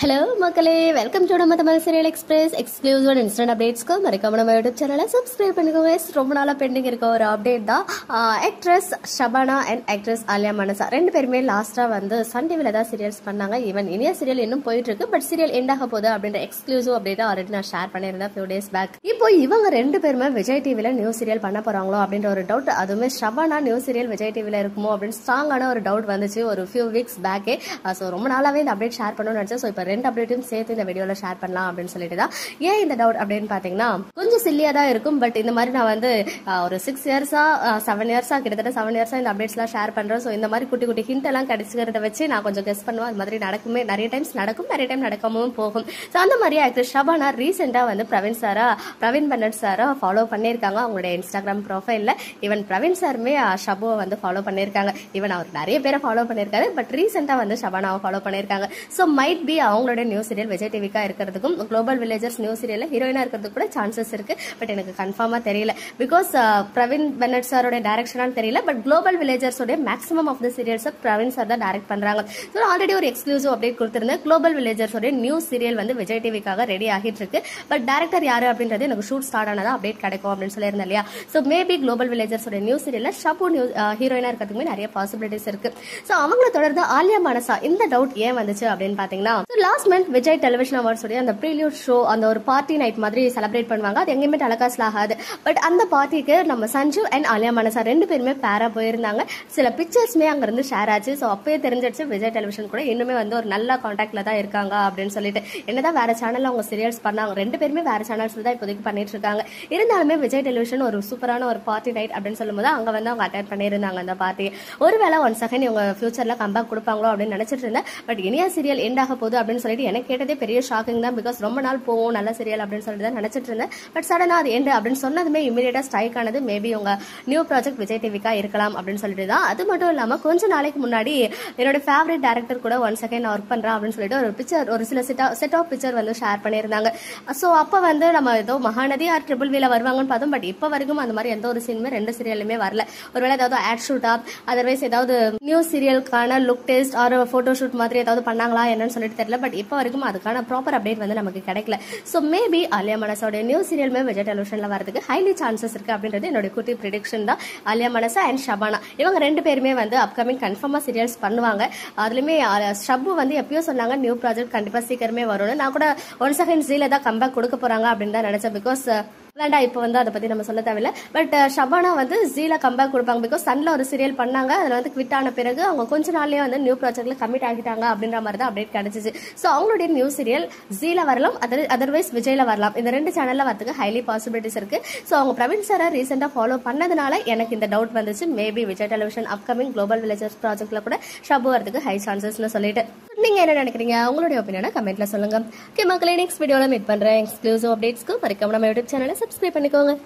Hello மக்களே welcome to நம்ம Tamil serial express exclusive and instant அப்டேட்ஸ்க்கு மறக்காம நம்ம யூடியூப் சேனலை சப்ஸ்கிரைப் பண்ணிக்கோங்க. ரொம்ப நாளா பெண்டிங் இருக்க ஒரு அப்டேட் தான். Actress Shabana and actress Aaliya மனசா ரெண்டு பேருமே லாஸ்டா வந்து சன் டிவில தான் சீரியல்ஸ் பண்ணாங்க. ஈவன் இனியா சீரியல் இன்னும் போயிட்டு இருக்கு. பட் சீரியல் எண்ட் ஆக போகுது அப்படின்ற எக்ஸ்க்ளூசிவ் அப்டேட் ஆல்ரெடி நான் ஷேர் பண்ணியிருந்தேன் ஃபியூ டேஸ் பேக். இப்போ இவங்க ரெண்டு பேருமே விஜய் டிவில நியூ சீரியல் பண்ண போறாங்களோ அப்படின்ற ஒரு டவுட், அதுவுமே ஷபானா நியூ சீரியல் விஜய் டிவில இருக்குமோ அப்படின்னு ஸ்ட்ராங்கான ஒரு டவுட் வந்துச்சு ஒரு ஃபியூ வீக்ஸ் பேக்கே. ஸோ ரொம்ப நாளாவே இந்த அப்டேட் ஷேர் பண்ணணும்னு நினைச்சேன். ஸோ இப்போ ரெண்டு அப்டேட்டும் சேர்த்து இந்த வீடியோல ஷேர் பண்ணலாம் அப்படின்னு சொல்லிட்டு தான். ஏன் இந்த டவுட் அப்படின்னு பாத்தீங்கன்னா கொஞ்சம் சில்லியா தான் இருக்கும். பட் இந்த மாதிரி நான் வந்து ஒரு 6 இயர்ஸா 7 இயர்ஸா கிட்டத்தட்ட 7 இயர்ஸா இந்த அப்டேட்ஸ் எல்லாம் ஷேர் பண்றேன். ஸோ இந்த மாதிரி குட்டி குட்டி ஹிண்ட் எல்லாம் கிடைச்சிக்கிறத வச்சு நான் கொஞ்சம் கெஸ் பண்ணுவேன். அது மாதிரி நடக்குமே, நிறைய டைம்ஸ் நடக்கும், நிறைய டைம் நடக்காமவும் போகும். ஸோ அந்த மாதிரி ஆக்ட்ரஸ் ஷபானா ரீசெண்டா வந்து பிரவீன் பன்னட் சாரா ஃபாலோ பண்ணியிருக்காங்க அவங்களுடைய இன்ஸ்டாகிராம் ப்ரொஃபைல்ல. ஈவன் பிரவீன் சாருமே ஷபுவை வந்து ஃபாலோ பண்ணியிருக்காங்க. ஈவன் அவர் நிறைய பேரை ஃபாலோ பண்ணியிருக்காரு. பட் ரீசெண்டா வந்து ஷபானாவை ஃபாலோ பண்ணியிருக்காங்க. ஸோ மைட் பி அவங்களோட நியூ சீரியல் விஜய் டிவிக்கா இருக்கிறதுக்கும் குளோபல் வில்லேஜர்ஸ் நியூ சீரியல்ல ஹீரோயினா இருக்கிறதுக்கு கூட சான்சஸ் இருக்கு. பட் எனக்கு கன்ஃபார்மா தெரியல. பிகாஸ் பிரவீன் பன்னட் சாரோட டைரக்ஷனான்னு தெரியல. பட் குளோபல் வில்லேஜர்ஸோட maximum of the serials Praveen sir தான் டைரக்ட் பண்றாங்க. ஸோ ஆல்ரெடி ஒரு எக்ஸ்க்ளூசிவ் அப்டேட் கொடுத்திருந்தேன். குளோபல் வில்லேஜர்ஸோட நியூ சீரியல் வந்து விஜய் டிவிக்காக ரெடி ஆகிட்டு இருக்கு. பட் டைரக்டர் யாரு அப்படின்றது எனக்கு ஷூட் ஸ்டார்ட் ஆனதா அப்டேட் கிடைக்கும் அப்படின்னு சொல்லியிருந்தேன் இல்லையா. ஸோ மேபி குளோபல் வில்லேஜர்ஸோட நியூ சீரியல்ல ஷபு ஹீரோயினா இருக்கிறதுக்குமே நிறைய பாசிபிலிட்டிஸ் இருக்கு. ஸோ அவங்கள தொடர்ந்து ஆலியா மனசா இந்த டவுட் ஏன் வந்துச்சு அப்படின்னு பாத்தீங்கன்னா, last month Vijay television awards அந்த ப்ரீலியூட் ஷோ, அந்த ஒரு பார்ட்டி நைட் மாதிரி செலிப்ரேட் பண்ணுவாங்க. அது எங்கேயுமே டெலிகாஸ்ட் ஆகாது. பட் அந்த பார்ட்டிக்கு நம்ம சஞ்சு அண்ட் ஆலியா மனசா ரெண்டு பேருமே பேரா போயிருந்தாங்க. சில பிக்சர்ஸ்மே அங்க இருந்து ஷேர் ஆச்சு. ஸோ அப்பயே தெரிஞ்சிடுச்சு விஜய் டெலிவிஷன் கூட இன்னுமே வந்து ஒரு நல்ல கான்டாக்ட்ல தான் இருக்காங்க அப்படின்னு சொல்லிட்டு. என்னதான் வேற சேனல்ல அவங்க சீரியல்ஸ் பண்ணாங்க, ரெண்டு பேருமே வேற சேனல்ஸ்ல தான் இப்போதைக்கு பண்ணிட்டு இருக்காங்க. இருந்தாலுமே விஜய் டெலிவிஷன் ஒரு சூப்பரான ஒரு பார்ட்டி நைட் அப்படின்னு சொல்லும் போது அங்க வந்து அவங்க அட்டெண்ட் பண்ணியிருந்தாங்க அந்த பார்ட்டி. ஒருவேளை ஒன் செகண்ட் இவங்க ஃபியூச்சர்ல கம்பேக் கொடுப்பாங்களோ அப்படின்னு நினைச்சிட்டு இருந்தேன். பட் இனியா சீரியல் எண்ட் ஆக போகுது அப்படின்னு சொல்லிட்டு எனக்கு கேட்டதே பெரிய ஷாக்கிங் தான். பிகாஸ் ரொம்ப நாள் போவோம் நல்ல சீரியல் அப்படின்னு சொல்லிட்டு தான் நினைச்சிட்டு இருந்தேன். பட் சடனா அது எண்ட் அப்படின்னு சொன்னதுமே இமீடியட்டா ஸ்ட்ரைக் ஆனது மேபி உங்க நியூ ப்ராஜெக்ட் விஜய் டிவிக்கா இருக்கலாம் அப்படின்னு சொல்லிட்டு தான். அது மட்டும் இல்லாம கொஞ்ச நாளைக்கு முன்னாடி என்னோட ஃபேவரட் டைரக்டர் கூட ஒன் செகண்ட் நான் ஒர்க் பண்றேன் அப்படின்னு சொல்லிட்டு ஒரு பிக்சர், ஒரு சில செட் ஆஃப் பிக்சர் வந்து ஷேர் பண்ணியிருந்தாங்க. ஸோ அப்ப வந்து நம்ம ஏதோ மகாநதி ஆர் ட்ரிபிள் வீல வருவாங்கன்னு பார்த்தோம். பட் இப்ப வரைக்கும் அந்த மாதிரி எந்த ஒரு சீனுமே ரெண்டு சீரியலுமே வரல. ஒருவேளை ஏதாவது ஆட் ஷூட்டா, அதர்வைஸ் ஏதாவது நியூ சீரியலுக்கான look test or photo shoot மாதிரி ஏதாவது பண்ணாங்களா என்னன்னு சொல்லிட்டு தெரியல. பட் இப்ப வரைக்கும் அதுக்கான ப்ராப்பர் அப்டேட் வந்து நமக்கு கிடைக்கல. சோ மேபி ஆலியா மனசாவோட நியூ சீரியலுமே விஜய் டெலிவிஷன்ல வரதுக்கு ஹைலி சான்சஸ் இருக்கு அப்படின்றது என்னோட குட்டி ப்ரெடிக்ஷன் தான். ஆலியா மனசா அண்ட் ஷபானா இவங்க ரெண்டு பேருமே வந்து அப்கமிங் கன்ஃபார்மா சீரியல்ஸ் பண்ணுவாங்க. அதுலயுமே ஷபு வந்து எப்பயோ சொன்னாங்க நியூ ப்ராஜெக்ட் கண்டிப்பா சீக்கிரமே வரும்னு. நான் கூட ஒன் செகண்ட் ஜீல தான் கம்பேக் கொடுக்க போறாங்க அப்படின்னு தான் நினைச்சேன். பிகாஸ் வேண்டாம் இப்போ வந்து அதை பத்தி நம்ம சொல்ல தேவையில்ல. பட் ஷபானா வந்து ஜீல கம்பேக் கொடுப்பாங்க. பிகாஸ் சன்ல ஒரு சீரியல் பண்ணாங்க, அதுல வந்து குவிட் ஆன பிறகு அவங்க கொஞ்ச நாள்லயே வந்து நியூ ப்ராஜெக்ட்ல கமிட் ஆகிட்டாங்க அப்படின்ற மாதிரி தான் அப்டேட் கிடைச்சிச்சு. ஸோ அவங்களுடைய நியூ சீரியல் ஜீல வரலாம், அதர்வைஸ் விஜய்ல வரலாம். இந்த ரெண்டு சேனல்ல வரதுக்கு ஹைலி பாசிபிலிட்டிஸ் இருக்கு. ஸோ அவங்க பிரவீன் சாரை ரீசெண்டா ஃபாலோ பண்ணதுனால எனக்கு இந்த டவுட் வந்துச்சு. Maybe Vijay television upcoming global villagers ப்ராஜெக்ட்ல கூட ஷபு வரதுக்கு ஹை சான்சஸ்னு சொல்லிட்டு. நீங்க என்ன நினைக்கிறீங்க? உங்களுடைய ஒப்பீனியனை கமெண்ட்ல சொல்லுங்க. ஓகே மக்களே, நெக்ஸ்ட் வீடியோல மீட் பண்றேன். எக்ஸ்க்ளூசிவ் அப்டேட்ஸ்க்கு மறக்காம நம்ம யூடியூப் சேனலை சப்ஸ்கிரைப் பண்ணிக்கோங்க.